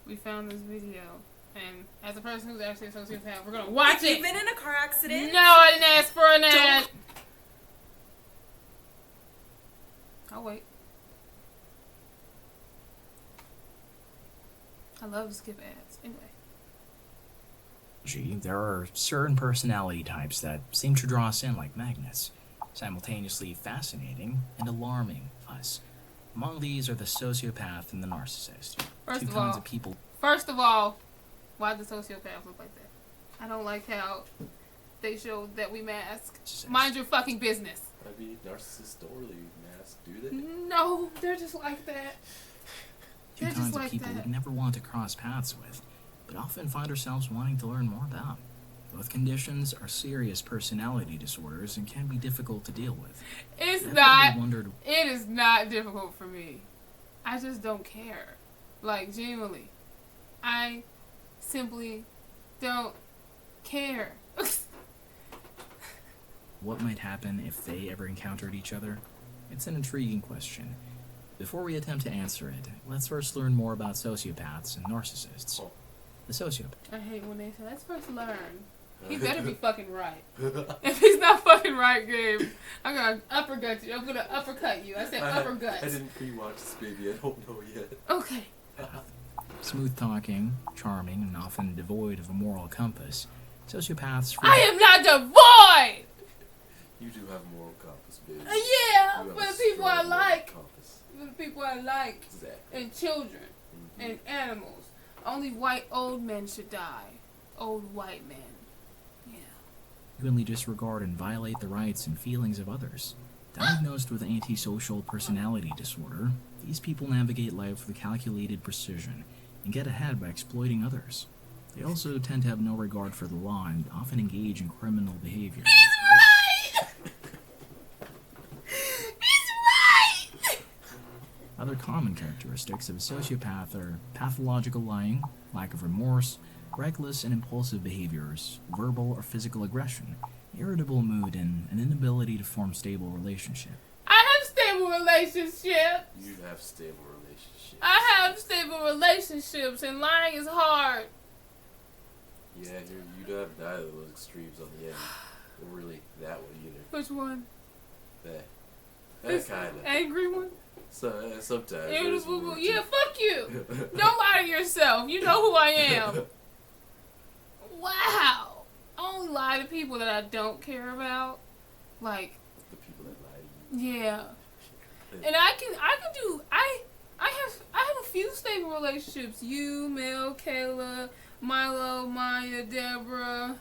we found this video. And as a person who's actually a sociopath, we're gonna watch it. You've been in a car accident? No, I didn't ask for an ad. I'll wait. I love to skip ads. Anyway. There are certain personality types that seem to draw us in like magnets, simultaneously fascinating and alarming us. Among these are the sociopath and the narcissist. Two kinds of people. First of all, why do sociopaths look like that? I don't like how they show that we mask. Mind your fucking business. I mean, narcissists don't really mask, do they? No, they're just like that. Two kinds of people we never want to cross paths with, but often find ourselves wanting to learn more about. Both conditions are serious personality disorders and can be difficult to deal with. It is not difficult for me. I just don't care. Like, genuinely. I simply don't care. What might happen if they ever encountered each other? It's an intriguing question. Before we attempt to answer it, let's first learn more about sociopaths and narcissists. The sociopath. I hate when they say, let's first learn. He better be fucking right. If he's not fucking right, Gabe, I'm gonna uppercut you. I'm gonna uppercut you. I said uppercut. I didn't pre-watch this, baby. I don't know yet. Okay. Smooth talking, charming, and often devoid of a moral compass. Sociopaths. I am not devoid! You do have a moral compass, baby. Yeah, for the people I like. For the people I like. Exactly. And children. And animals. Only white old men should die. Old white men. Yeah. Frequently disregard and violate the rights and feelings of others. Diagnosed with antisocial personality disorder, these people navigate life with calculated precision and get ahead by exploiting others. They also tend to have no regard for the law and often engage in criminal behavior. He's right! He's right! Other common characteristics of a sociopath are pathological lying, lack of remorse, reckless and impulsive behaviors, verbal or physical aggression, irritable mood, and an inability to form stable relationships. I have stable relationships. You have stable relationships. I have stable relationships, and lying is hard. Yeah, you don't have neither of those extremes on the end. Or really that one either. Which one? That kind of. Angry one? So, sometimes. Irritable. Yeah, fuck you. Don't lie to yourself. You know who I am. Wow. I only lie to people that I don't care about. Like. The people that lie to you. Yeah. And I have a few stable relationships. You, Mel, Kayla, Milo, Maya, Deborah.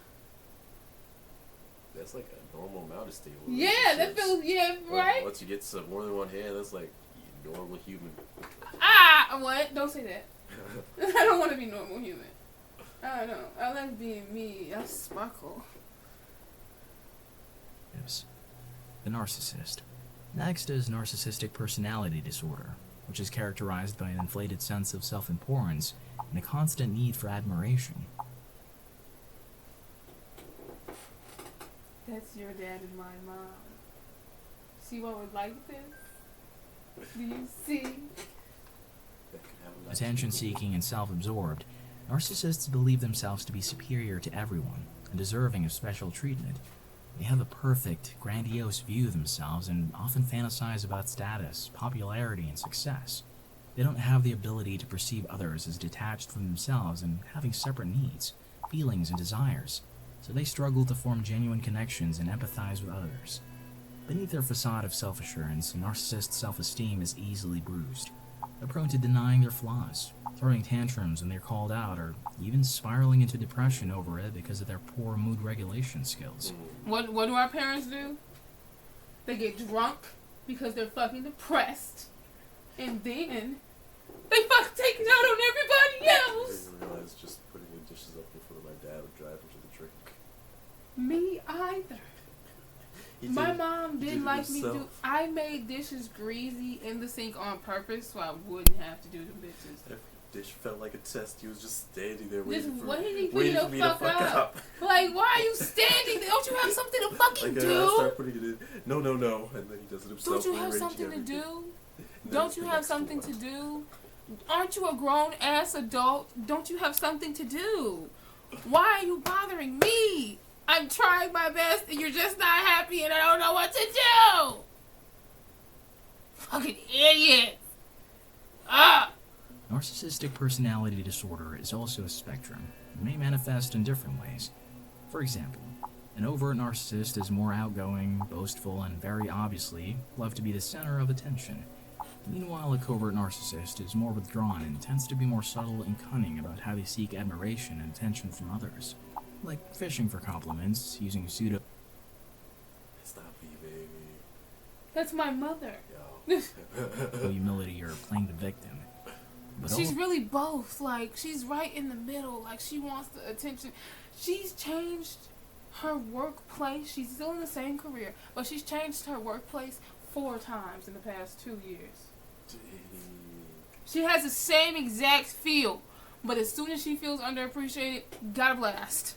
That's like a normal amount of stable relationships. Yeah, that feels, right? Once you get to more than one hand, that's like normal human. What? Don't say that. I don't want to be normal human. I don't know. I like being me. I sparkle. Yes. The narcissist. Next is narcissistic personality disorder, which is characterized by an inflated sense of self-importance and a constant need for admiration. That's your dad and my mom. See what would like this? Do you see? Attention-seeking and self-absorbed, narcissists believe themselves to be superior to everyone and deserving of special treatment. They have a perfect, grandiose view of themselves and often fantasize about status, popularity, and success. They don't have the ability to perceive others as detached from themselves and having separate needs, feelings, and desires, so they struggle to form genuine connections and empathize with others. Beneath their facade of self-assurance, a narcissist's self-esteem is easily bruised. They're prone to denying their flaws, throwing tantrums when they're called out, or even spiraling into depression over it because of their poor mood regulation skills. What do our parents do? They get drunk because they're fucking depressed, and then they fucking take it out on everybody else. I didn't realize just putting the dishes up in front of my dad would drive him to the drink. Me either. My mom didn't like me do. I made dishes greasy in the sink on purpose so I wouldn't have to do them bitches. Every dish felt like a test. He was just standing there waiting for me to fuck up. Like, why are you standing there? Don't you have something to fucking do? I start putting it in. No. And then he does it himself. Don't you have something to do? Don't you have something to do? Aren't you a grown-ass adult? Don't you have something to do? Why are you bothering me? I'm trying my best and you're just not happy and I don't know what to do. Fucking idiot. Narcissistic personality disorder is also a spectrum and may manifest in different ways. For example, an overt narcissist is more outgoing, boastful, and very obviously love to be the center of attention. Meanwhile, a covert narcissist is more withdrawn and tends to be more subtle and cunning about how they seek admiration and attention from others, like fishing for compliments, using pseudo... Stop me, baby. That's my mother. Yo. humility or playing the victim. But She's really both. Like, she's right in the middle. Like, she wants the attention. She's changed her workplace. She's still in the same career, but she's changed her workplace 4 times in the past 2 years. Dang. She has the same exact feel, but as soon as she feels underappreciated, gotta blast.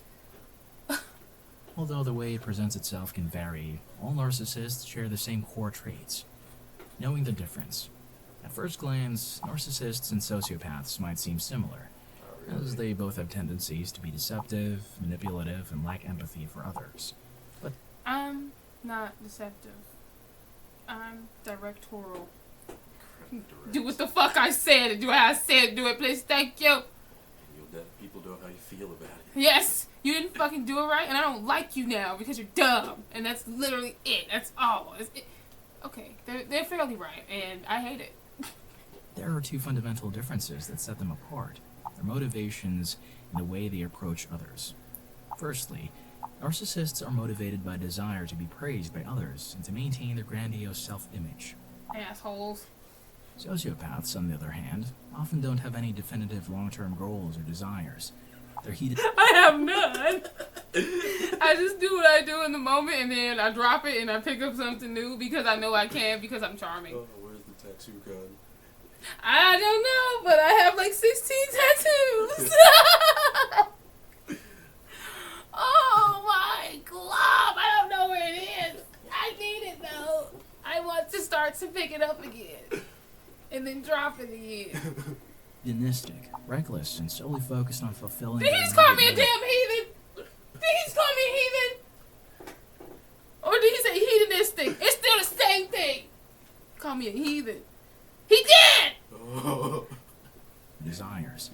Although the way it presents itself can vary, all narcissists share the same core traits. Knowing the difference. At first glance, narcissists and sociopaths might seem similar, as they both have tendencies to be deceptive, manipulative, and lack empathy for others. But I'm not deceptive. I'm directorial. Do what the fuck I said and do how I said do it, please. Thank you. You'll let people know how you feel about it. Yes, you didn't fucking do it right, and I don't like you now because you're dumb. And that's literally it. That's all. Okay, they're fairly right, and I hate it. there are 2 fundamental differences that set them apart: their motivations and the way they approach others. Firstly, narcissists are motivated by desire to be praised by others and to maintain their grandiose self-image. Assholes. Sociopaths, on the other hand, often don't have any definitive long-term goals or desires. They're heated... I have none. I just do what I do in the moment, and then I drop it, and I pick up something new because I know I can, because I'm charming. Oh, where's the tattoo gun? I don't know, but I have like 16 tattoos. Oh my glove! I don't know where it is. I need it though. I want to start to pick it up again. And then drop it again. hedonistic, reckless, and solely focused on fulfilling... Did he just call me a damn heathen? Did he just call me a heathen? Or did he say hedonistic? It's still the same thing. Call me a heathen. He did! Oh. Desires.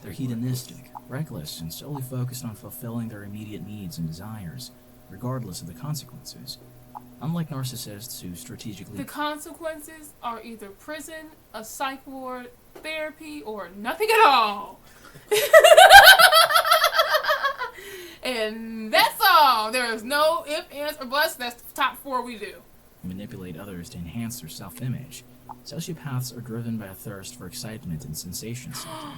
They're hedonistic, reckless, and solely focused on fulfilling their immediate needs and desires, regardless of the consequences. Unlike narcissists who strategically... The consequences are either prison, a psych ward, therapy, or nothing at all. And that's all. There is no ifs, ands, or buts. That's the top 4 we do. manipulate others to enhance their self-image. Sociopaths are driven by a thirst for excitement and sensation seeking.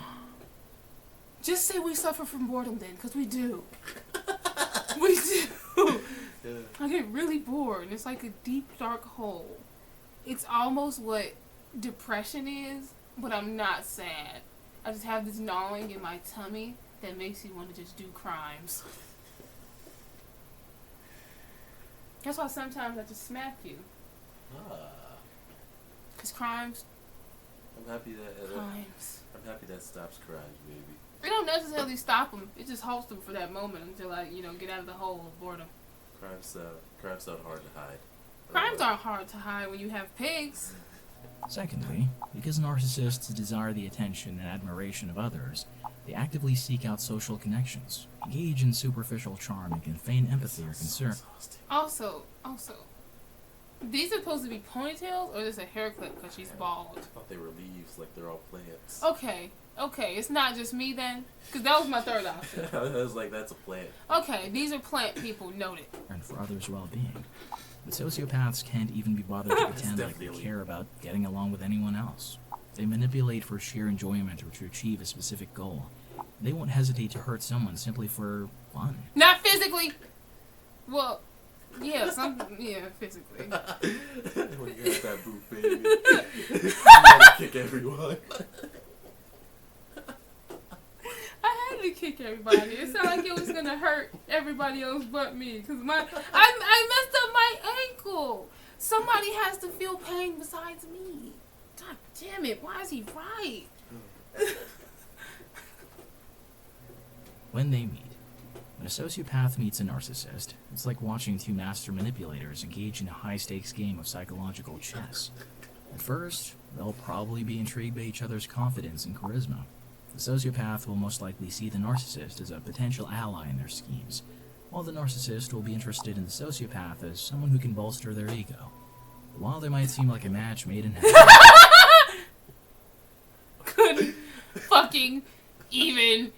Just say we suffer from boredom then, because we do. We do. Yeah. I get really bored, and it's like a deep, dark hole. It's almost what depression is, but I'm not sad. I just have this gnawing in my tummy that makes you want to just do crimes. That's why sometimes I just smack you. Because crimes. I'm happy that Crimes. I'm happy that stops crimes, baby. It don't necessarily stop them. It just halts them for that moment until I, get out of the hole of boredom. Crimes sound hard to hide. Crimes aren't hard to hide when you have pigs. Secondly, because narcissists desire the attention and admiration of others, they actively seek out social connections, engage in superficial charm, and can feign empathy or concern. Also, these are supposed to be ponytails, or is this a haircut because she's bald? I thought they were leaves, like they're all plants. Okay, it's not just me then, because that was my third option. I was like, that's a plant. Okay, these are plant people, noted. And for others' well-being. But sociopaths can't even be bothered to pretend like they care about getting along with anyone else. They manipulate for sheer enjoyment or to achieve a specific goal. They won't hesitate to hurt someone simply for fun. Not physically. Well, yeah, physically. When you got that boot, baby. You gotta kick everyone. I had to kick everybody. It sounded like it was gonna hurt everybody else but me, cause I messed up my ankle. Somebody has to feel pain besides me. God damn it! Why is he right? When they meet. When a sociopath meets a narcissist, it's like watching two master manipulators engage in a high-stakes game of psychological chess. At first, they'll probably be intrigued by each other's confidence and charisma. The sociopath will most likely see the narcissist as a potential ally in their schemes, while the narcissist will be interested in the sociopath as someone who can bolster their ego. While they might seem like a match made in heaven, Couldn't fucking even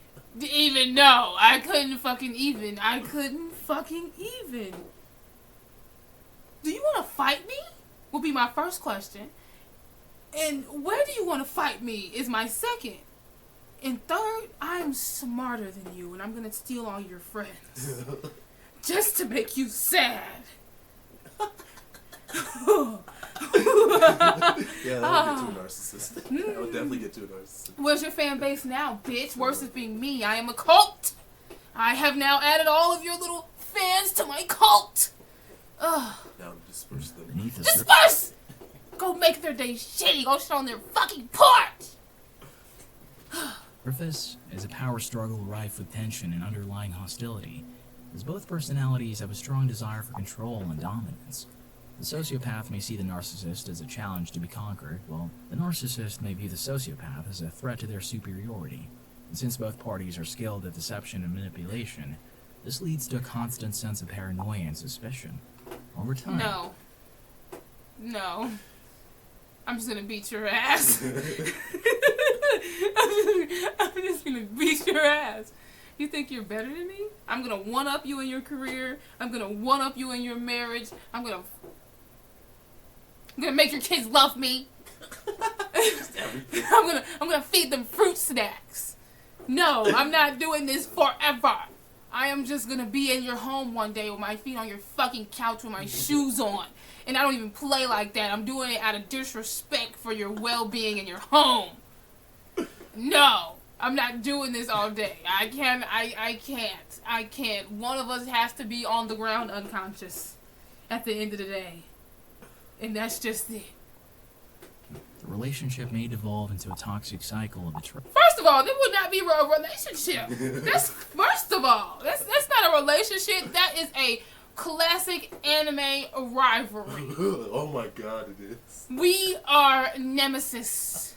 know. I couldn't fucking even. Do you want to fight me? Will be my first question. And where do you want to fight me is my second. And third, I'm smarter than you, and I'm gonna steal all your friends. Just to make you sad. Yeah, that would get to a narcissist. That would definitely get to a narcissist. Where's your fan base now, bitch? Worse is being me. I am a cult. I have now added all of your little fans to my cult. Ugh. Now disperse them. beneath the Disperse! Go make their day shitty. Go sit on their fucking porch. surface is a power struggle rife with tension and underlying hostility, as both personalities have a strong desire for control and dominance. The sociopath may see the narcissist as a challenge to be conquered, while the narcissist may view the sociopath as a threat to their superiority. And since both parties are skilled at deception and manipulation, this leads to a constant sense of paranoia and suspicion. Over time, No. I'm just gonna beat your ass. I'm just gonna beat your ass. You think you're better than me? I'm gonna one-up you in your career. I'm gonna one-up you in your marriage. I'm gonna make your kids love me. Just everything. I'm gonna feed them fruit snacks. No, I'm not doing this forever. I am just gonna be in your home one day with my feet on your fucking couch with my shoes on. And I don't even play like that. I'm doing it out of disrespect for your well-being in your home. No, I'm not doing this all day. I can't. One of us has to be on the ground unconscious at the end of the day. And that's just it. the relationship may devolve into a toxic cycle of betrayal. First of all, this would not be a relationship. That's first of all. That's not a relationship. That is a classic anime rivalry. Oh my god, it is. We are nemesis.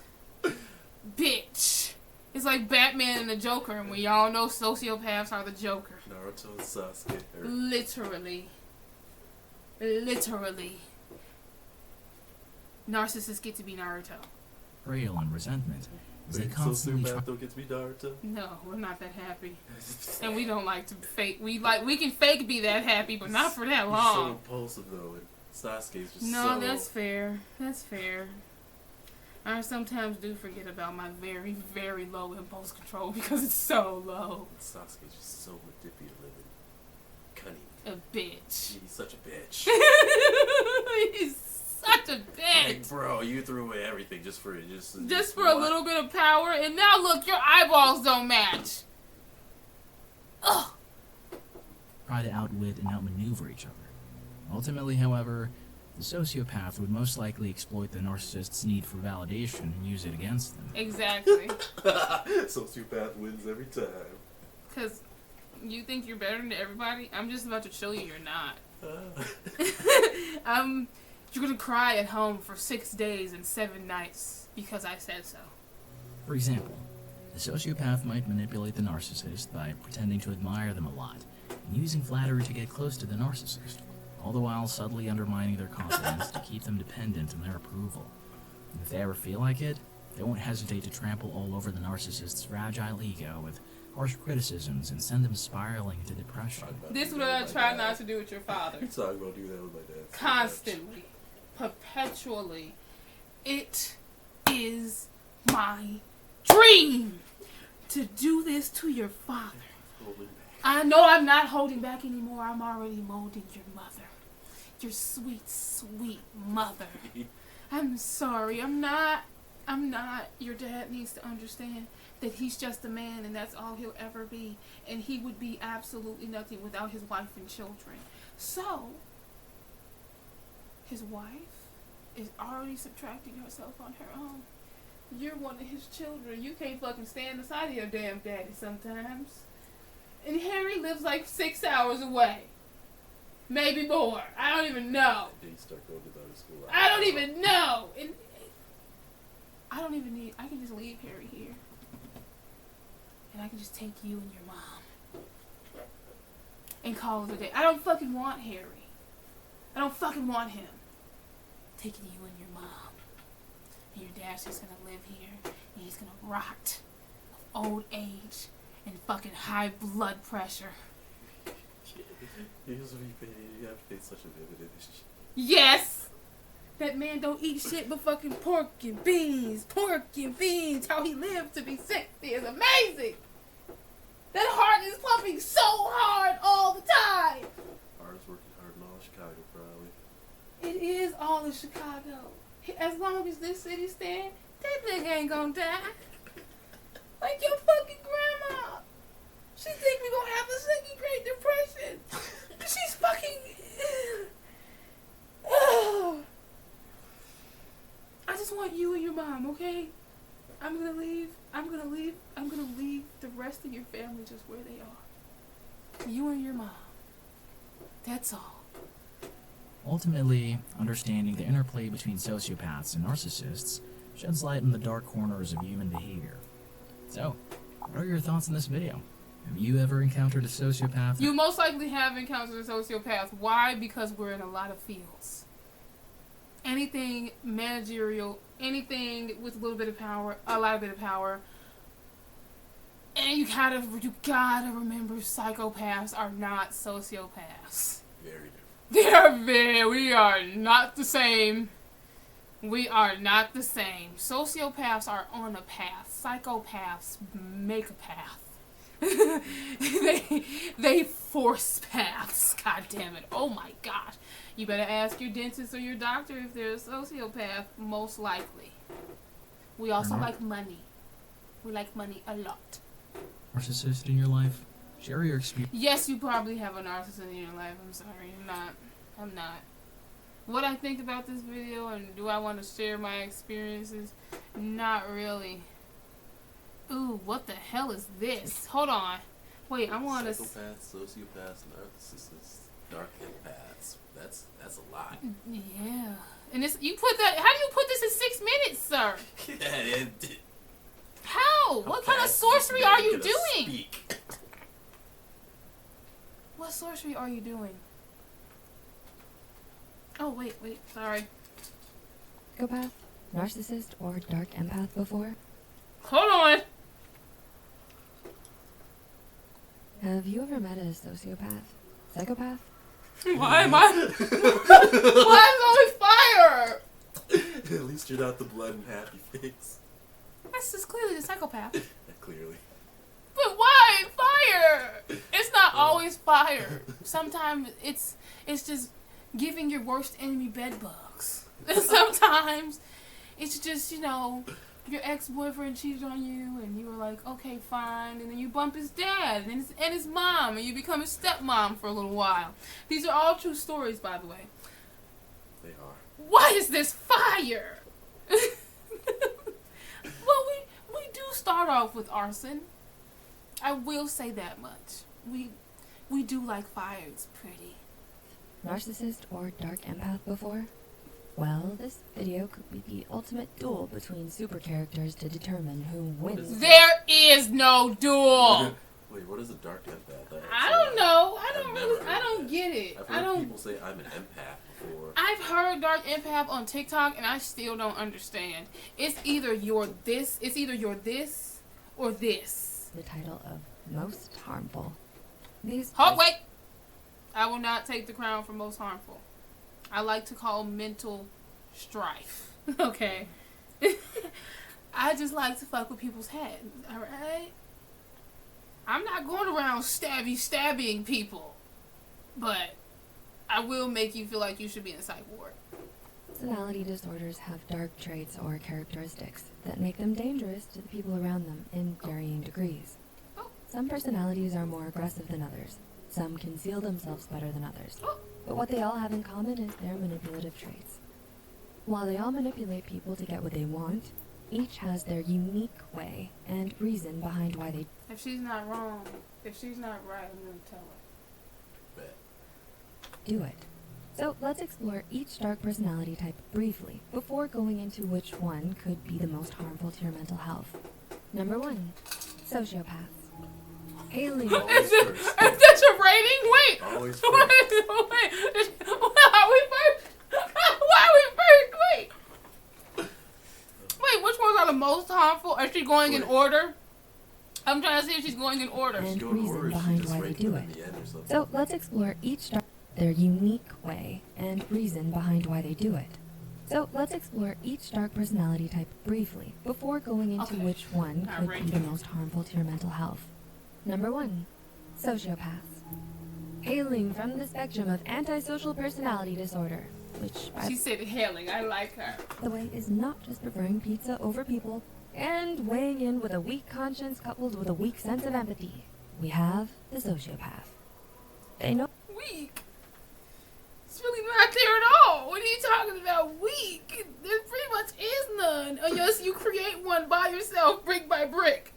Bitch. It's like Batman and the Joker, and we all know sociopaths are the Joker. Naruto and Sasuke. Literally. Narcissists get to be Naruto. Betrayal and resentment, as they Wait, constantly try sociopath don't get to be Naruto? No, we're not that happy. And we don't like to fake. We can fake be that happy, but not for that He's so long. impulsive though, and Sasuke's just No, so... that's fair. That's fair. I sometimes do forget about my very, very low impulse control because it's so low. Sasuke's just so manipulative and cunning. A bitch. He's such a bitch. He's such a bitch. Like, bro, you threw away everything just for a A little bit of power, and now look, your eyeballs don't match. Ugh. to outwit and outmaneuver each other. Ultimately, however, the sociopath would most likely exploit the narcissist's need for validation and use it against them. Exactly. Sociopath wins every time. Because you think you're better than everybody? I'm just about to show you you're not. You're gonna cry at home for 6 days and 7 nights because I said so. For example, the sociopath might manipulate the narcissist by pretending to admire them a lot and using flattery to get close to the narcissist, all the while subtly undermining their confidence to keep them dependent on their approval. And if they ever feel like it, they won't hesitate to trample all over the narcissist's fragile ego with harsh criticisms and send them spiraling into depression. This is what I try not to do with your father. You talking about do that with my dad? Constantly. Perpetually. It is my dream to do this to your father. Holding back. I know I'm not holding back anymore. I'm already molding your mother. Your sweet, sweet mother. I'm sorry. I'm not. Your dad needs to understand that he's just a man and that's all he'll ever be. And he would be absolutely nothing without his wife and children. So, his wife is already subtracting herself on her own. You're one of his children. You can't fucking stand the sight of your damn daddy sometimes. And Harry lives like 6 hours away. Maybe more. I don't even know. Did he start going to the other school? I don't even know. And I don't even need... I can just leave Harry here. And I can just take you and your mom. And call it a day. I don't fucking want Harry. I don't fucking want him. Taking you and your mom. And your dad's just gonna live here. And he's gonna rot of old age and fucking high blood pressure. You have to pay such a vivid image. Yes! That man don't eat shit but fucking pork and beans. Pork and beans. How he lived to be 60 is amazing. That heart is pumping so hard all the time. Hardest working hard in all of Chicago, probably. It is all in Chicago. As long as this city stand, that nigga ain't gonna die. Like your fucking grandma. She think we gonna have a second Great Depression. She's fucking... I just want you and your mom, okay? I'm gonna leave the rest of your family just where they are. You and your mom. That's all. Ultimately, understanding the interplay between sociopaths and narcissists sheds light on the dark corners of human behavior. So, what are your thoughts on this video? Have you ever encountered a sociopath? You most likely have encountered a sociopath. Why? Because we're in a lot of fields. Anything managerial, anything with a little bit of power, a lot of bit of power. And you gotta remember, psychopaths are not sociopaths. Very different. We are not the same. We are not the same. Sociopaths are on a path. Psychopaths make a path. they force paths. God damn it. Oh my gosh. You better ask your dentist or your doctor if they're a sociopath. Most likely. We also like money. We like money a lot. Narcissist in your life? Share your experience. Yes, you probably have a narcissist in your life. I'm sorry. I'm not. What I think about this video and do I want to share my experiences? Not really. Ooh, what the hell is this? Hold on. Wait, I want to... Psychopaths, sociopaths, narcissists, dark empaths. That's a lot. Yeah. And this, you put that... How do you put this in 6 minutes, sir? How? What kind of sorcery are you doing? Speak. What sorcery are you doing? Oh, wait. Sorry. Psychopath, narcissist, or dark empath before? Hold on. Have you ever met a sociopath? Psychopath? Why am I... Why is always fire? At least you're not the blood and happy face. That's just clearly the psychopath. Clearly. But why fire? It's not always fire. Sometimes it's just giving your worst enemy bed bugs. And sometimes it's just, your ex-boyfriend cheated on you and you were like, okay, fine. And then you bump his dad and his mom and you become his stepmom for a little while. These are all true stories, by the way. They are. Why is this fire? Well, we do start off with arson. I will say that much. We do like fire. It's pretty. Narcissist or dark empath before? Well, this video could be the ultimate duel between super characters to determine who wins. There is no duel. Wait, what is a dark empath? I don't know. I don't that. get it. I've heard people say I'm an empath before. I've heard dark empath on TikTok and I still don't understand. It's either you're this or this. The title of most harmful. These Wait. I will not take the crown for most harmful. I like to call mental strife. Okay. I just like to fuck with people's heads. Alright? I'm not going around stabbing people. But I will make you feel like you should be in a psych ward. personality disorders have dark traits or characteristics that make them dangerous to the people around them in varying degrees. Some personalities are more aggressive than others. Some conceal themselves better than others. But what they all have in common is their manipulative traits. While they all manipulate people to get what they want, each has their unique way and reason behind why they If she's not wrong, if she's not right, I'm gonna tell her. Bet. do it. So let's explore each dark personality type briefly before going into which one could be the most harmful to your mental health. Number 1, sociopaths. Hailing. Always first. Is that your rating? Wait. Always first. Wait. Why are we first? Why are we first? Wait. Wait, which ones are the most harmful? Is she going in order? I'm trying to see if she's going in order. And Go to reason order, she behind just why they ranked do them it. in the end or something. So let's explore each dark their unique way and reason behind why they do it. So let's explore each dark personality type briefly before going into Okay. which one Not could be the ranking. most harmful to your mental health. Number 1, sociopaths. Hailing from the spectrum of antisocial personality disorder, which, by She said hailing. I like her. the way, is not just preferring pizza over people and weighing in with a weak conscience coupled with a weak sense of empathy. We have the sociopath. They know Weak. It's really not there at all. What are you talking about? Weak. There pretty much is none. Unless you create one by yourself, brick by brick.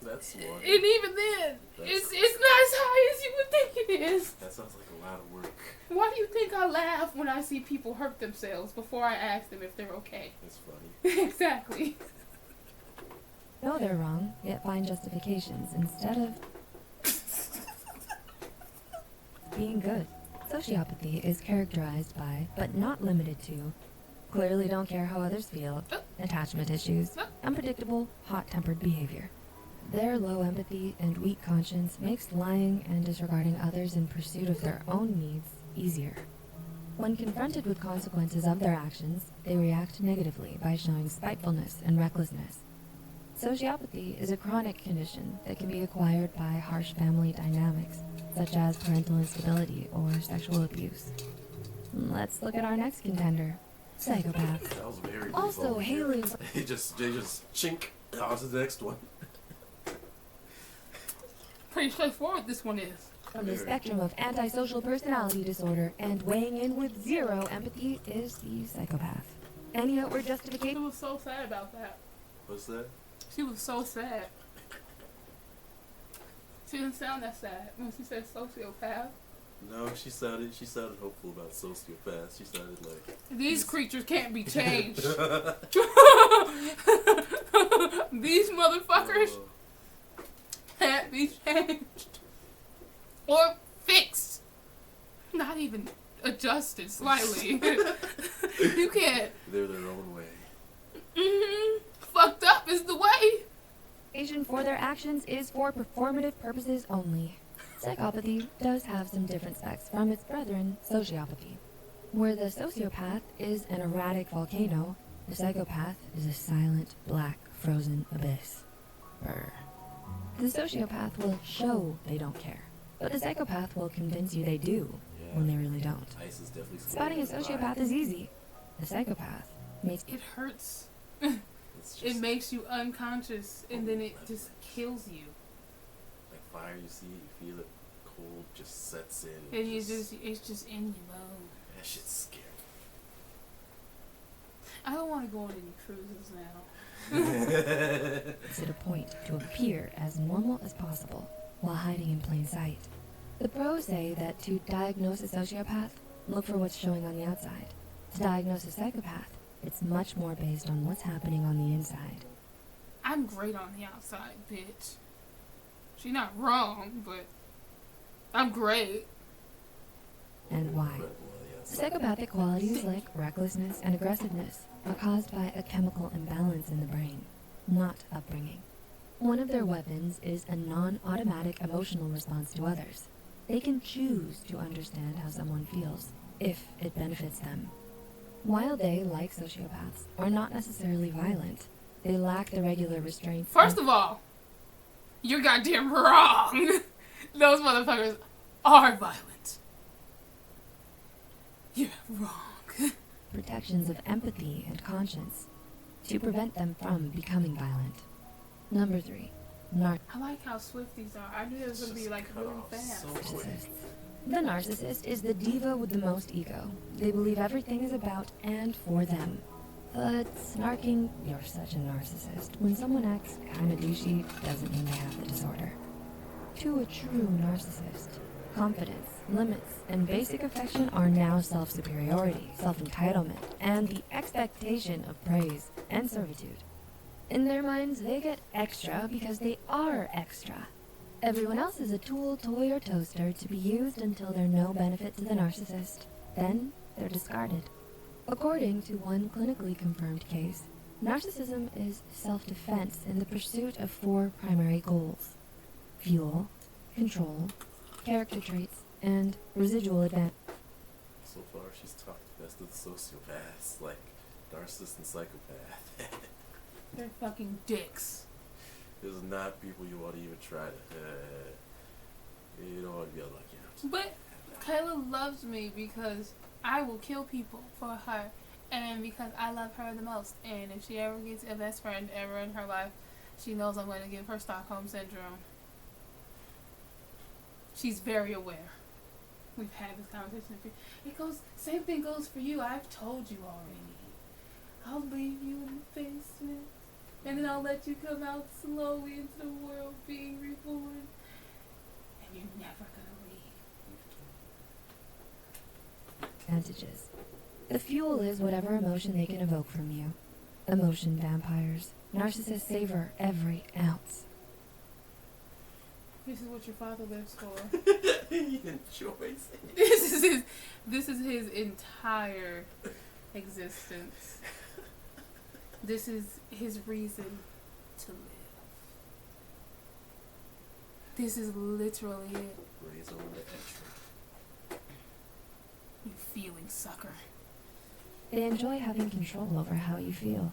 That's one. And even then, it's not as high as you would think it is. That sounds like a lot of work. Why do you think I laugh when I see people hurt themselves before I ask them if they're okay? It's funny. Exactly. they're wrong, yet find justifications instead of being good. Sociopathy is characterized by, but not limited to, clearly don't care how others feel, attachment issues, unpredictable, hot-tempered behavior. Their low empathy and weak conscience makes lying and disregarding others in pursuit of their own needs easier. When confronted with consequences of their actions, they react negatively by showing spitefulness and recklessness. Sociopathy is a chronic condition that can be acquired by harsh family dynamics, such as parental instability or sexual abuse. Let's look at our next contender, psychopaths. That was very Also brief. hailing They just chink. On to the next one. Pretty straightforward this one is. from the spectrum of antisocial personality disorder and weighing in with zero empathy is the psychopath. Any outward She justification? was so sad about that. What's that? She was so sad. She didn't sound that sad when she said sociopath. No, she sounded hopeful about sociopaths. She sounded like These creatures can't be changed. These motherfuckers can't be changed. Or fixed. Not even adjusted slightly. You can't. they're their own way. Fucked up is the way. For their actions is for performative purposes only. Psychopathy does have some different specs from its brethren, sociopathy. Where the sociopath is an erratic volcano, the psychopath is a silent, black, frozen abyss. Brr. The sociopath will show they don't care, but the psychopath will convince you they do when they really don't. Ice is definitely Spotting a sociopath is easy. The psychopath makes It hurts. It's It just makes you unconscious and then it just kills you. like fire. You see, you feel it. Cold just sets in. And it's just in your bone. That shit's scary. I don't want to go on any cruises now. to the point to appear as normal as possible while hiding in plain sight. The pros say that to diagnose a sociopath, look for what's showing on the outside. To diagnose a psychopath, it's much more based on what's happening on the inside. I'm great on the outside, bitch. She's not wrong, but I'm great. And why? Psychopathic qualities like recklessness and aggressiveness are caused by a chemical imbalance in the brain, not upbringing. One of their weapons is a non-automatic emotional response to others. They can choose to understand how someone feels, if it benefits them. While they, like sociopaths, are not necessarily violent, they lack the regular restraints. First of all, you're goddamn wrong. Those motherfuckers are violent. You're wrong. protections of empathy and conscience to prevent them from becoming violent. Number 3, I like how swift these are. I knew it was going to be like really fast. So quick. narcissists. The narcissist is the diva with the most ego. They believe everything is about and for them. But snarking, "You're such a narcissist," when someone acts kinda douchey doesn't mean they have the disorder. To a true narcissist, confidence, limits, and basic affection are now self-superiority, self-entitlement, and the expectation of praise and servitude. In their minds, they get extra because they are extra. Everyone else is a tool, toy, or toaster to be used until they're no benefit to the narcissist. Then, they're discarded. According to one clinically confirmed case, narcissism is self-defense in the pursuit of 4 primary goals: fuel, control, character traits, and residual advantage. So far, she's talked best of the sociopaths, like narcissist and psychopath. They're fucking dicks. This is not people you want to even try to. You don't want to be unlucky enough to. But Kayla loves me because I will kill people for her, and because I love her the most. And if she ever gets a best friend ever in her life, she knows I'm going to give her Stockholm Syndrome. She's very aware. We've had this conversation. Same thing goes for you. I've told you already. I'll leave you in the basement, and then I'll let you come out slowly into the world being reborn. And you're never gonna leave. Advantages. The fuel is whatever emotion they can evoke from you. Emotion vampires. Narcissists savor every ounce. This is what your father lives for. He enjoys it. This is his entire existence. This is his reason to live. This is literally it. Raise on the extra. You feeling sucker. They enjoy having control over how you feel.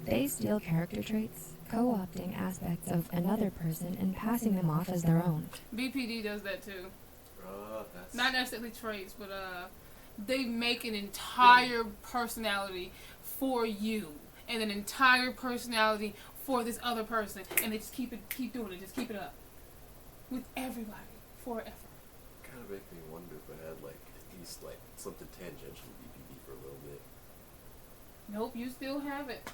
They steal character traits, co-opting aspects of another person and passing them off as their own. BPD does that too. That's Not necessarily traits, but they make an entire personality for you and an entire personality for this other person, and they just keep doing it, just keep it up with everybody forever. kind of make me wonder if I had like at least like something tangential to BPD for a little bit. Nope, you still have it.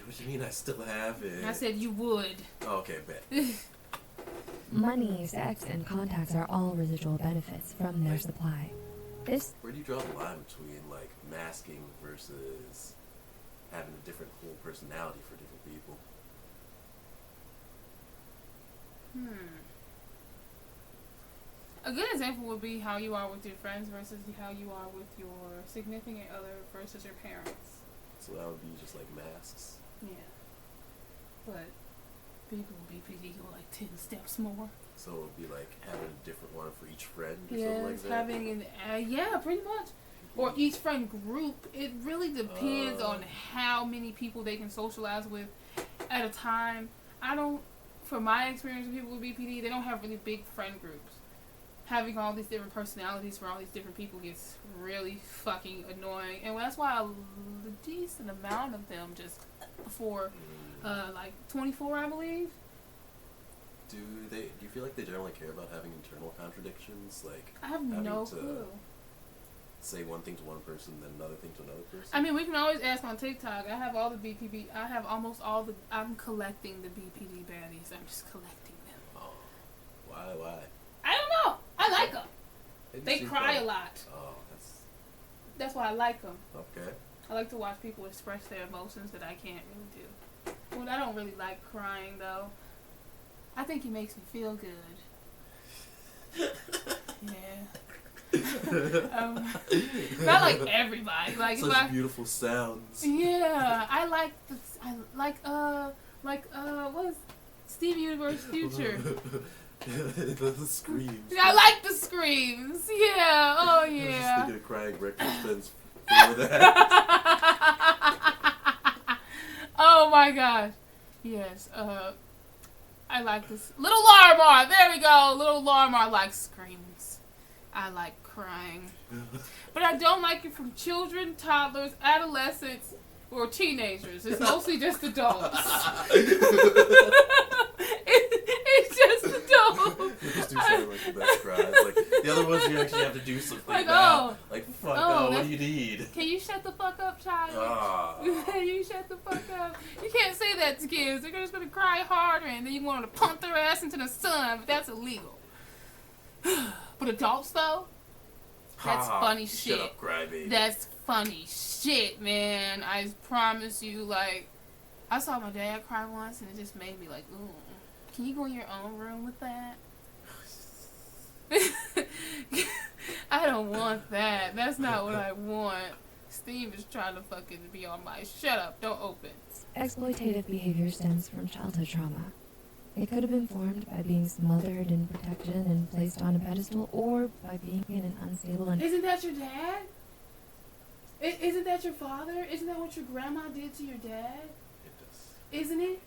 What do you mean I still have it? I said you would. Oh, okay, bet. Money, sex, and contacts are all residual benefits from their supply. This Where do you draw the line between like masking versus having a different cool personality for different people? A good example would be how you are with your friends versus how you are with your significant other versus your parents. So that would be just like masks. Yeah. But people with BPD go like 10 steps more. So it would be like having a different one for each friend or Yeah, something like that? having an, yeah, pretty much. Or each friend group. It really depends on how many people they can socialize with at a time. From my experience with people with BPD, they don't have really big friend groups. Having all these different personalities for all these different people gets really fucking annoying. And that's why a decent amount of them just for like 24, I believe. Do you feel like they generally care about having internal contradictions? Like I have having no to clue. say one thing to one person, then another thing to another person? I mean, we can always ask on TikTok. I have all the BPD. I have almost all the. I'm collecting the BPD baddies. I'm just collecting them. Oh, why? I don't know. I like them. They seem cry fun. a lot. Oh, That's why I like them. okay. I like to watch people express their emotions that I can't really do. Well, I don't really like crying though. I think it makes me feel good. Yeah. Not like everybody. Like Such if I, beautiful sounds. yeah, I like what is Steve Universe Future? The screams. I like the screams. Yeah. Oh I was just yeah. thinking of crying breakfast Ben's for that. Oh my gosh. Yes. I like this. Little Larmar. There we go. Little Larmar likes screams. I like crying. But I don't like it from children, toddlers, adolescents, or teenagers. It's mostly just adults. It's just adults. Those two sound like the best cries. Like The other ones you actually have to do something Like, about. Like, fuck, oh, what do you need? Can you shut the fuck up, child? Ah. Can you shut the fuck up? You can't say that to kids. They're just gonna cry harder, and then you want to pump their ass into the sun, but that's illegal. But adults, though, that's funny shit. Shut up, crybaby. That's funny shit, man. I promise you, like, I saw my dad cry once, and it just made me like, ooh, can you go in your own room with that? I don't want that. That's not what I want. Steve is trying to fucking be on my shut up, don't open. Exploitative behavior stems from childhood trauma. It could have been formed by being smothered in protection and placed on a pedestal, or by being in an unstable and... Isn't that your dad? Isn't that your father? Isn't that what your grandma did to your dad? It does. Isn't it?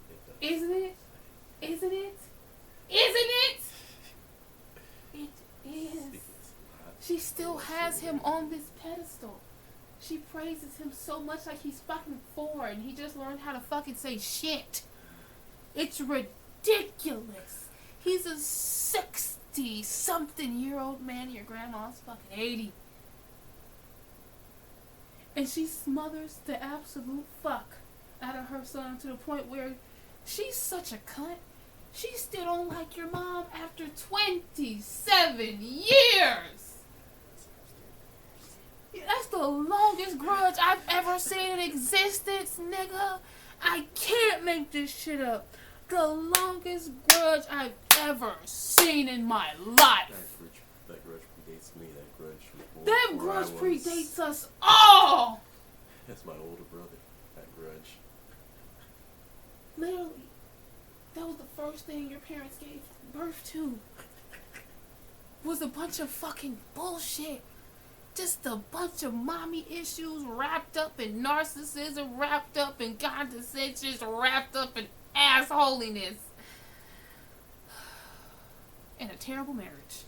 It does. Isn't it? Isn't it? Isn't it? It is. She still has him on this pedestal. She praises him so much like he's fucking 4 and he just learned how to fucking say shit. It's ridiculous. He's a 60-something-year-old man. Your grandma's fucking 80. And she smothers the absolute fuck out of her son to the point where she's such a cunt. She still don't like your mom after 27 years. That's the longest grudge I've ever seen in existence, nigga. I can't make this shit up. The longest grudge I've ever seen in my life. That grudge predates me. That grudge predates us all. That's my older brother. That grudge. Literally. That was the first thing your parents gave birth to. Was a bunch of fucking bullshit. Just a bunch of mommy issues wrapped up in narcissism, wrapped up in condescension, wrapped up in assholiness. And a terrible marriage.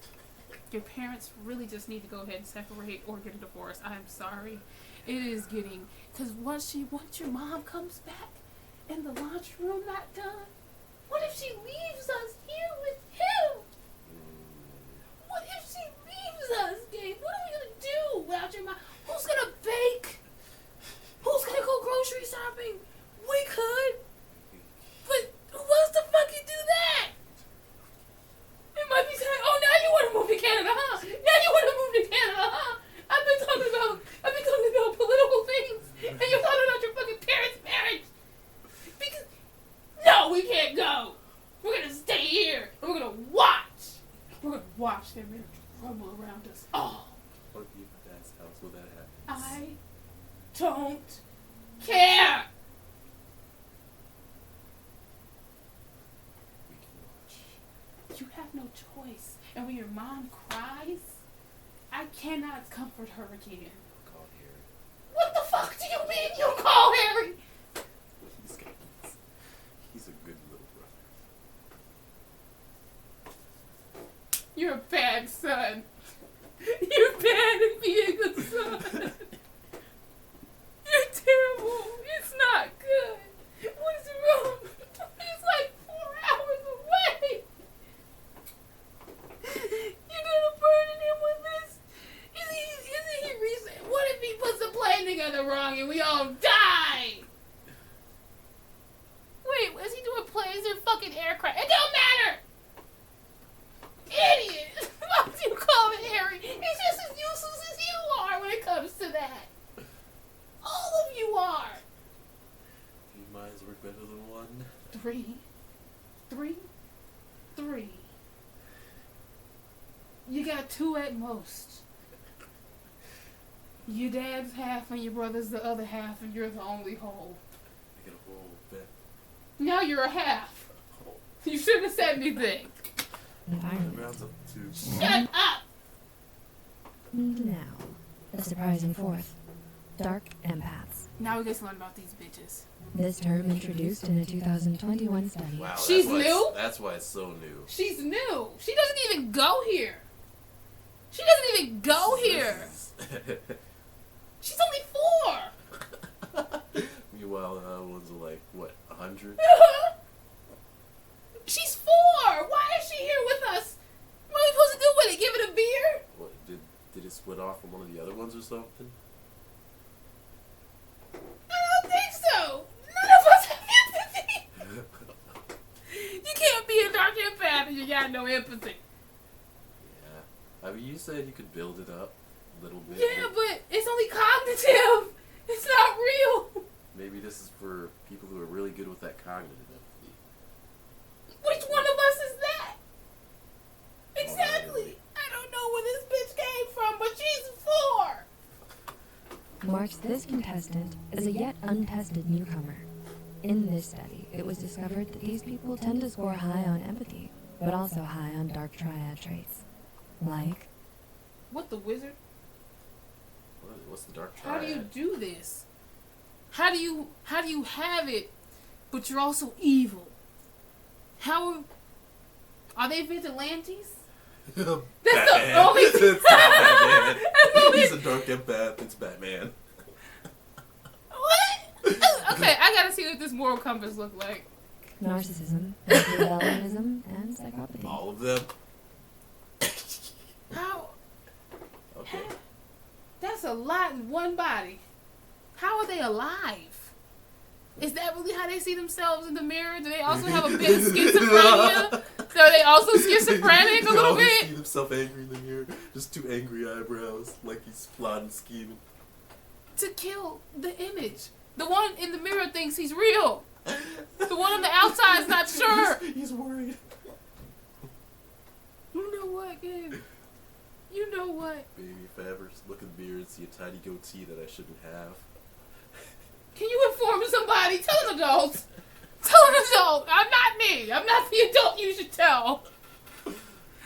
Your parents really just need to go ahead and separate or get a divorce. I'm sorry. It is getting... Because once your mom comes back and the laundry room not done, what if she leaves us here with him? What if she leaves us, Gabe? What are we going to do without your mom? Who's going to bake? Who's going to go grocery shopping? We could. But who wants to fucking do that? It might be time. Oh, now you want to move to Canada, huh? Now you want to move to Canada, huh? I've been talking about political things, and you're talking about your fucking parents' marriage. Because no, we can't go. We're gonna stay here, and we're gonna watch. We're gonna watch their marriage crumble around us all. Or be at my dad's house when that happens. I don't care. We can watch. You have no choice. And when your mom cries, I cannot comfort her again. Call Harry. What the fuck do you mean you call Harry? He's a good little brother. You're a bad son. You're bad at being a son. You're terrible. It's not good. What's wrong? He's like 4 hours away. You're gonna burden him with this? Isn't he recent? What if he puts the plane together wrong and we all die? Wait, is he doing planes or fucking aircraft? It don't matter! Idiot! Why do you call it Harry? He's just as useless as you are when it comes to that. All of you are. Few minds work better than one. 3. You got 2 at most. Your dad's half and your brother's the other half and you're the only whole. I get a whole bit. Now you're a half. You shouldn't have said anything. environment. Rounds up to... Shut up! Now, the surprising fourth. Dark empaths. Now we get to learn about these bitches. This term introduced in a 2021 study. Wow, She's new? That's why it's so new. She's new. She doesn't even go here. She doesn't even go here. She's only 4. Meanwhile, the other ones are like, what, 100? She's 4. Why is she here with us? What are we supposed to do with it? Give it a or something? I don't think so. None of us have empathy. You can't be a dark empath and you got no empathy. Yeah. I mean, you said you could build it up a little bit. Yeah, but it's only cognitive. It's not real. Maybe this is for people who are really good with that cognitive empathy. Which one of us is that? Oh, Exactly. really? I don't know where this bitch came from, but she's 4. Marks this contestant as a yet untested newcomer. In this study, it was discovered that these people tend to score high on empathy, but also high on dark triad traits. Like, What, the wizard? What's the dark How triad? do you do this? How do you have it, but you're also evil? How are they vigilantes? That's the only It's Batman. That's the only- He's a dark empath. It's Batman. What? Okay, I gotta see what this moral compass look like. narcissism, machiavellianism, and psychopathy. All of them. How? Okay. That's a lot in one body. How are they alive? Is that really how they see themselves in the mirror? Do they also have a bit of schizophrenia? Are they also schizophrenic a They little always bit? see themselves angry in the mirror. Just 2 angry eyebrows, like he's plotting, scheming. To kill the image. The one in the mirror thinks he's real. The one on the outside is not sure. He's worried. You know what, Gabe? You know what? Baby, if I ever look in the mirror and see a tiny goatee that I shouldn't have. Can you inform somebody? Tell an adult. Tell an adult. I'm not me. I'm not the adult you should tell.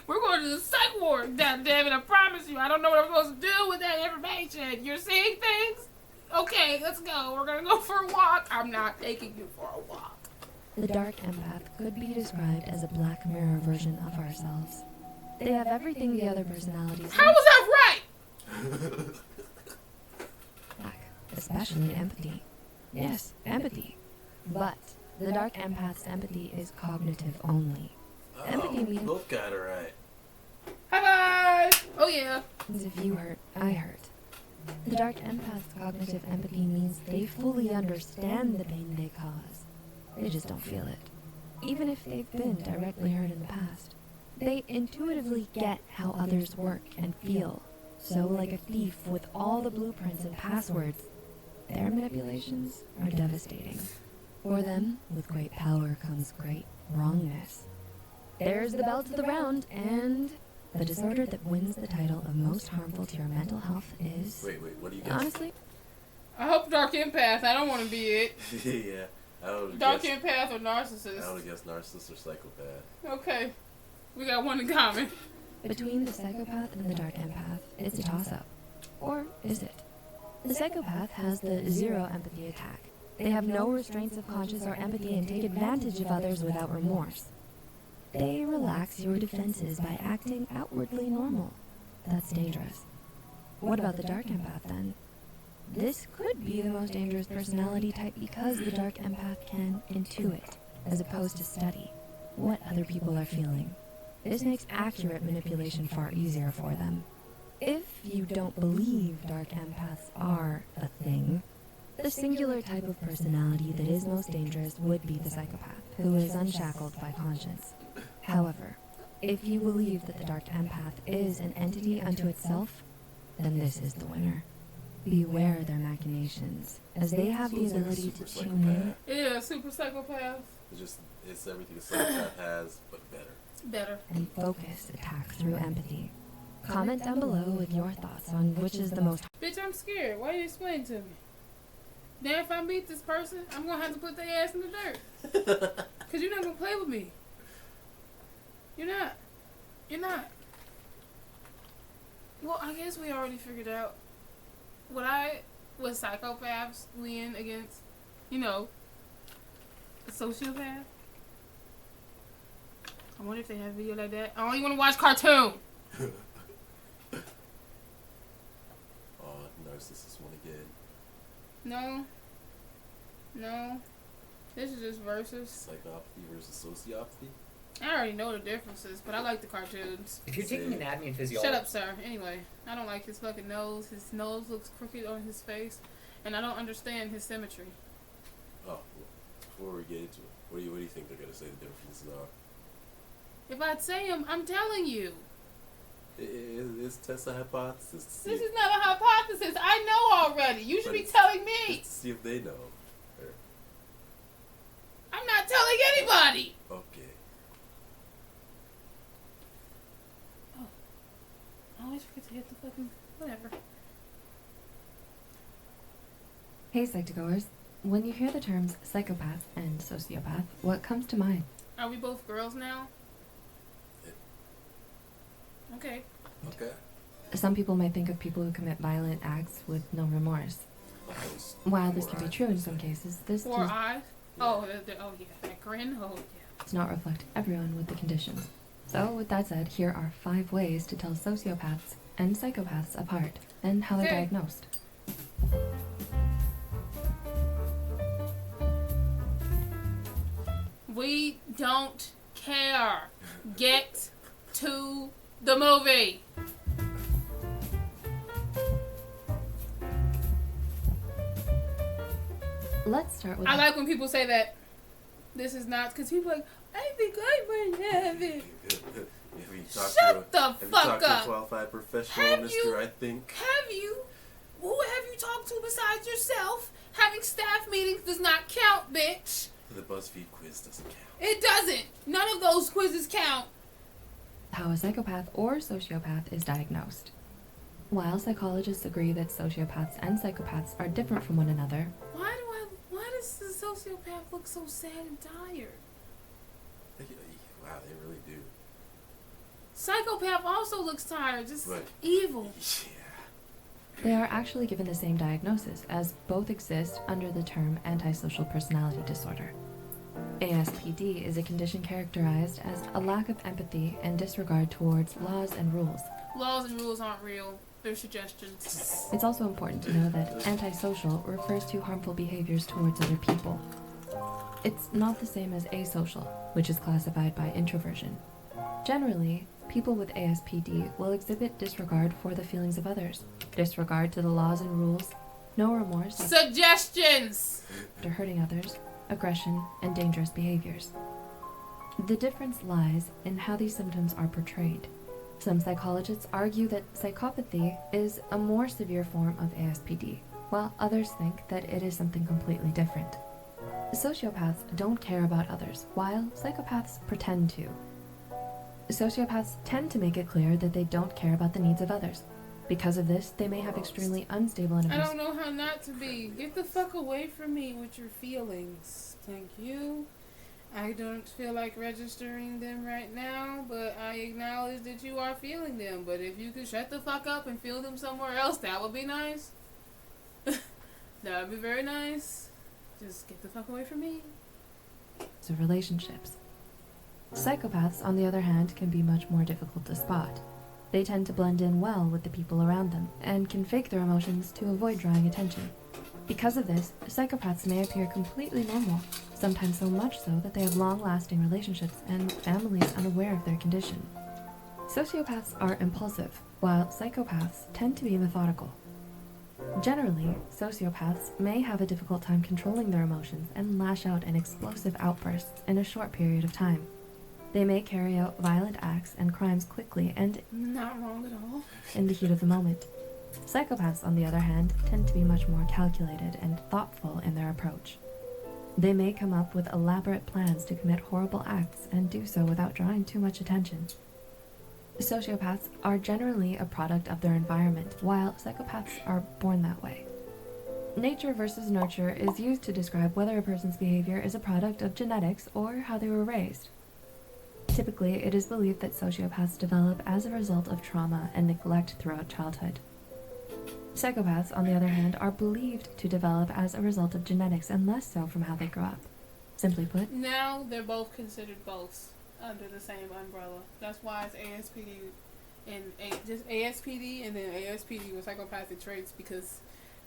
We're going to the psych ward, goddammit. I promise you. I don't know what I'm supposed to do with that information. You're seeing things? Okay, let's go. We're going to go for a walk. I'm not taking you for a walk. The dark empath could be described as a black mirror version of ourselves. They have everything the other personalities How was that right? lack, especially empathy. Yes, empathy. But the dark empath's empathy is cognitive only. Empathy means Both got it right. Hi, bye. Oh, yeah. if you hurt, I hurt. The dark empath's cognitive empathy means they fully understand the pain they cause. They just don't feel it. Even if they've been directly hurt in the past. They intuitively get how others work and feel. So, like a thief with all the blueprints and passwords, their manipulations are devastating. For them, with great power comes great wrongness. There's the bell to the round, and the disorder that wins the title of most harmful to your mental health is... Wait, what do you guess? Honestly, I hope dark empath. I don't want to be it. Yeah. I would Dark guess, empath or I narcissist. would guess narcissist or psychopath. Okay. We got one in common. between the psychopath and the dark empath, it's a toss-up. Or is it? The psychopath has the zero empathy attack. They have no restraints of conscience or empathy and take advantage of others without remorse. They relax your defenses by acting outwardly normal. That's dangerous. What about the dark empath then? This could be the most dangerous personality type because the dark empath can intuit, as opposed to study, what other people are feeling. This makes accurate manipulation far easier for them. If you don't believe dark empaths are a thing, the singular type of personality that is most dangerous would be the psychopath, who is unshackled by conscience. However, if you believe that the dark empath is an entity unto itself, then this is the winner. Beware their machinations, as they have the So it's like a ability super to tune in. Yeah, super psychopath. It's everything a psychopath has, but better. Better. And focus attack through empathy. Comment down below with your thoughts on which is the most... Bitch, I'm scared. Why you explain to me? Now, if I meet this person, I'm gonna have to put their ass in the dirt. Cause you're not gonna play with me. You're not. You're not. Well, I guess we already figured out. What psychopaths win against, a sociopath? I wonder if they have a video like that. I only want to watch cartoon. Oh, narcissists won again. No. This is just versus. Psychopathy versus sociopathy? I already know the differences, but I like the cartoons. If you're taking anatomy and physiology... Shut up, sir. Anyway, I don't like his fucking nose. His nose looks crooked on his face, and I don't understand his symmetry. Oh, well, before we get into it, what do you think they're gonna say the differences are? If I'd say them, I'm telling you. It's test a hypothesis. This is not a hypothesis. I know already. You should be telling me. Just to see if they know. Or... I'm not telling anybody. Okay. Oh. I always forget to hit the fucking... Whatever. Hey, Psych2Goers. When you hear the terms psychopath and sociopath, what comes to mind? Are we both girls now? Okay. Okay. Some people might think of people who commit violent acts with no remorse. While this can be true in some cases, this Four does eyes? Oh, yeah. That grin? Oh, yeah. not reflect everyone with the conditions. So, with that said, here are 5 ways to tell sociopaths and psychopaths apart, and how they're diagnosed. We don't care. Get to the movie. Let's start with... I like when people say that. This is not, because people are like, I think I might have it. Shut the fuck up. Have you talked to a qualified professional, Mr. I think? Who have you talked to besides yourself? Having staff meetings does not count, bitch. The BuzzFeed quiz doesn't count. It doesn't. None of those quizzes count. How a psychopath or sociopath is diagnosed. While psychologists agree that sociopaths and psychopaths are different from one another, why does the sociopath look so sad and tired? Wow, they really do. Psychopath also looks tired, just evil. Yeah. they are actually given the same diagnosis, as both exist under the term antisocial personality disorder. Aspd is a condition characterized as a lack of empathy and disregard towards laws and rules. Laws and rules aren't real. They're suggestions. It's also important to know that antisocial refers to harmful behaviors towards other people. It's not the same as asocial, which is classified by introversion. Generally, people with ASPD will exhibit disregard for the feelings of others, disregard to the laws and rules, no remorse Suggestions! after hurting others, aggression, and dangerous behaviors. The difference lies in how these symptoms are portrayed. Some psychologists argue that psychopathy is a more severe form of ASPD, while others think that it is something completely different. Sociopaths don't care about others, while psychopaths pretend to. Sociopaths tend to make it clear that they don't care about the needs of others. Because of this, they may have extremely unstable and I don't know how not to be. Get the fuck away from me with your feelings. Thank you. I don't feel like registering them right now, but I acknowledge that you are feeling them. But if you could shut the fuck up and feel them somewhere else, that would be nice. That would be very nice. Just get the fuck away from me. of relationships. Psychopaths, on the other hand, can be much more difficult to spot. They tend to blend in well with the people around them, and can fake their emotions to avoid drawing attention. Because of this, psychopaths may appear completely normal, sometimes so much so that they have long-lasting relationships and families unaware of their condition. Sociopaths are impulsive, while psychopaths tend to be methodical. Generally, sociopaths may have a difficult time controlling their emotions and lash out in explosive outbursts in a short period of time. They may carry out violent acts and crimes quickly and not wrong at all. in the heat of the moment. Psychopaths, on the other hand, tend to be much more calculated and thoughtful in their approach. They may come up with elaborate plans to commit horrible acts and do so without drawing too much attention. Sociopaths are generally a product of their environment, while psychopaths are born that way. Nature versus nurture is used to describe whether a person's behavior is a product of genetics or how they were raised. Typically, it is believed that sociopaths develop as a result of trauma and neglect throughout childhood. Psychopaths, on the other hand, are believed to develop as a result of genetics and less so from how they grow up. Simply put, Now they're both considered both under the same umbrella. That's why it's ASPD and just ASPD and then ASPD with psychopathic traits, because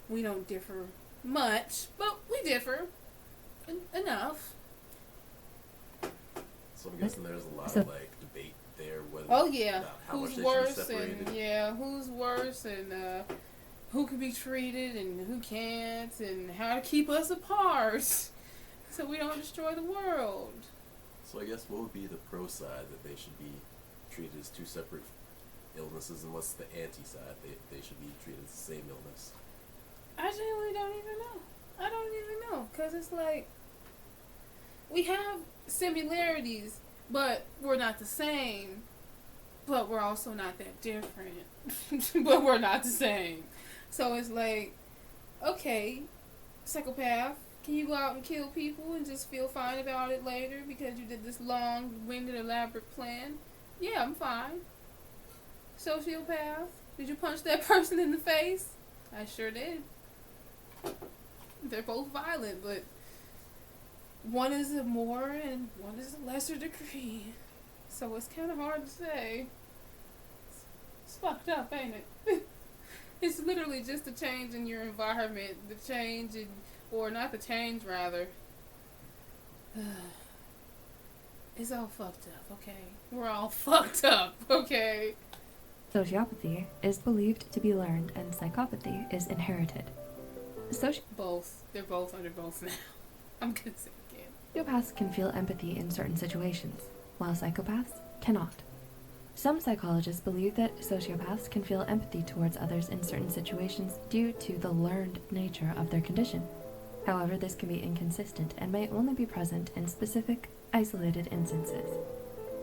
we don't differ much, but we differ enough. It's So I'm guessing there's a lot So- of like debate there. Whether Oh yeah, about how much who's they worse should be separated. and yeah, who's worse and who can be treated and who can't and how to keep us apart so we don't destroy the world. So I guess what would be the pro side that they should be treated as two separate illnesses, and what's the anti side? They should be treated as the same illness. I genuinely don't even know. I don't even know because it's like we have similarities, but we're not the same. But we're also not that different. But we're not the same. So it's like, okay, psychopath, can you go out and kill people and just feel fine about it later because you did this long-winded, elaborate plan? Yeah, I'm fine. Sociopath, did you punch that person in the face? I sure did. They're both violent, but one is a more and one is a lesser degree. So it's kind of hard to say. It's fucked up, ain't it? It's literally just a change in your environment. The change in, or not the change, rather. It's all fucked up, okay? We're all fucked up, okay? Sociopathy is believed to be learned and psychopathy is inherited. Both. They're both under both now. I'm gonna say it again. Sociopaths can feel empathy in certain situations, while psychopaths cannot. Some psychologists believe that sociopaths can feel empathy towards others in certain situations due to the learned nature of their condition. However, this can be inconsistent and may only be present in specific, isolated instances.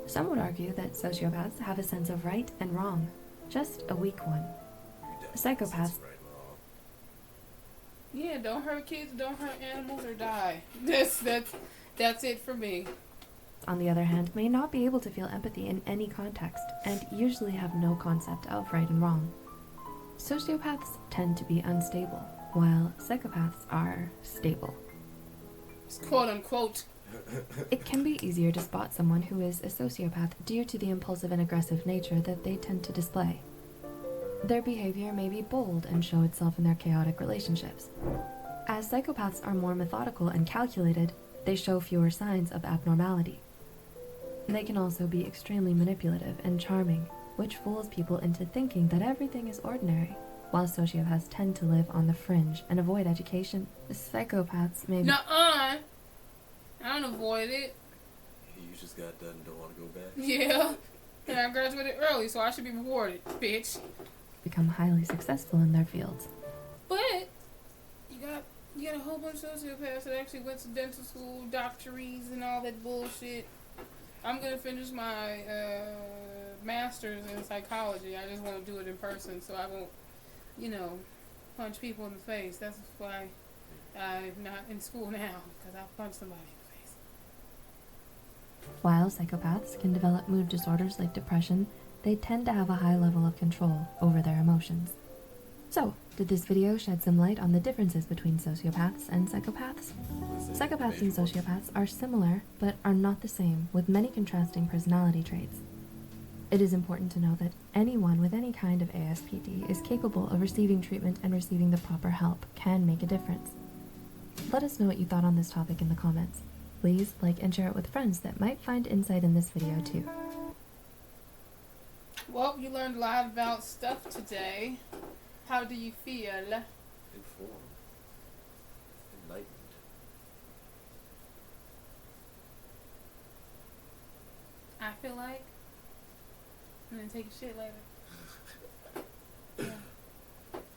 Some would argue that sociopaths have a sense of right and wrong, just a weak one. Psychopaths Right and wrong. Yeah, don't hurt kids, don't hurt animals, or die. That's it for me. on the other hand, may not be able to feel empathy in any context, and usually have no concept of right and wrong. Sociopaths tend to be unstable, while psychopaths are stable. It's quote unquote. It can be easier to spot someone who is a sociopath due to the impulsive and aggressive nature that they tend to display. Their behavior may be bold and show itself in their chaotic relationships. As psychopaths are more methodical and calculated, they show fewer signs of abnormality. They can also be extremely manipulative and charming, which fools people into thinking that everything is ordinary, while sociopaths tend to live on the fringe and avoid education. Psychopaths may Nuh-uh. I don't avoid it. You just got done and don't want to go back? Yeah. And I graduated early, so I should be rewarded, bitch. become highly successful in their fields. But you got a whole bunch of sociopaths that actually went to dental school, doctories, and all that bullshit. I'm gonna finish my master's in psychology. I just want to do it in person, so I won't, punch people in the face. That's why I'm not in school now, because I'll punch somebody in the face. While psychopaths can develop mood disorders like depression, they tend to have a high level of control over their emotions. So, did this video shed some light on the differences between sociopaths and psychopaths? Psychopaths and sociopaths are similar, but are not the same, with many contrasting personality traits. It is important to know that anyone with any kind of ASPD is capable of receiving treatment, and receiving the proper help can make a difference. Let us know what you thought on this topic in the comments. Please like and share it with friends that might find insight in this video too. Well, you learned a lot about stuff today. How do you feel? Informed. Enlightened. I feel like I'm gonna take a shit later. Yeah.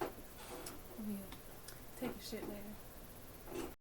I'm gonna take a shit later.